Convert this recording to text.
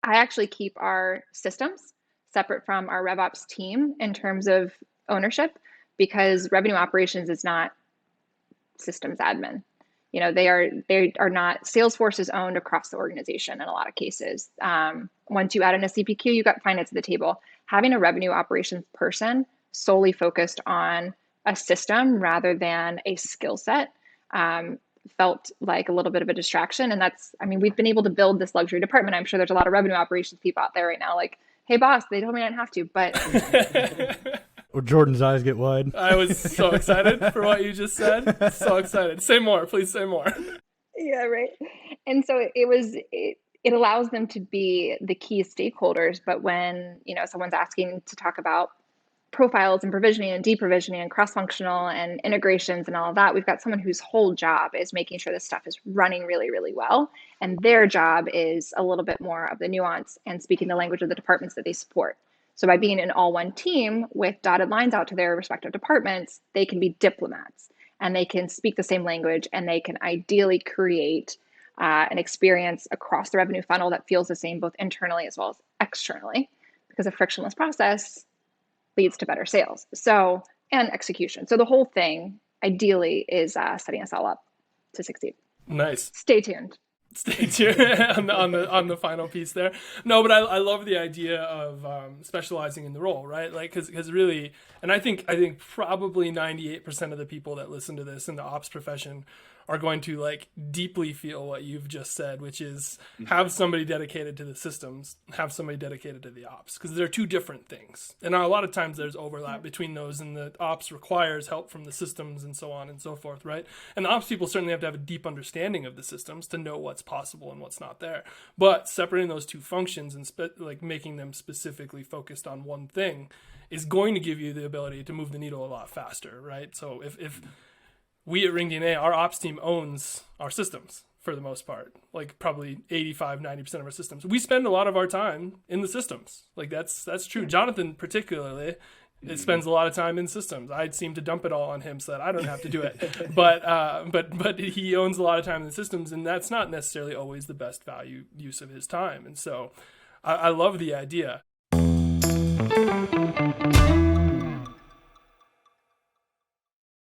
I actually keep our systems separate from our RevOps team in terms of ownership because revenue operations is not systems admin. They are not. Salesforce is owned across the organization in a lot of cases. Once you add in a CPQ, you got finance at the table. Having a revenue operations person solely focused on a system rather than a skill set felt like a little bit of a distraction. And we've been able to build this luxury department. I'm sure there's a lot of revenue operations people out there right now like, hey, boss, they told me I didn't have to, but Or Jordan's eyes get wide. I was so excited for what you just said. So excited. Say more, please say more. Yeah, right. And so it allows them to be the key stakeholders. But when, someone's asking to talk about profiles and provisioning and deprovisioning and cross-functional and integrations and all of that, we've got someone whose whole job is making sure this stuff is running really, really well. And their job is a little bit more of the nuance and speaking the language of the departments that they support. So by being an all one team with dotted lines out to their respective departments, they can be diplomats and they can speak the same language and they can ideally create an experience across the revenue funnel that feels the same both internally as well as externally, because a frictionless process leads to better sales and execution. So the whole thing ideally is setting us all up to succeed. Nice. Stay tuned. Stay tuned on the final piece there. No, but I love the idea of specializing in the role, right? Like, because really, and I think probably 98% of the people that listen to this in the ops profession are going to like deeply feel what you've just said, which is have somebody dedicated to the systems, have somebody dedicated to the ops, because they're two different things. And a lot of times there's overlap between those, and the ops requires help from the systems and so on and so forth, right? And the ops people certainly have to have a deep understanding of the systems to know what's possible and what's not there. But separating those two functions and making them specifically focused on one thing is going to give you the ability to move the needle a lot faster, right? So if we at Ring DNA, our ops team owns our systems for the most part, like probably 85-90% of our systems. We spend a lot of our time in the systems. Like that's true. Jonathan particularly spends a lot of time in systems. I seem to dump it all on him so that I don't have to do it. But he owns a lot of time in the systems, and that's not necessarily always the best value use of his time. And so I love the idea.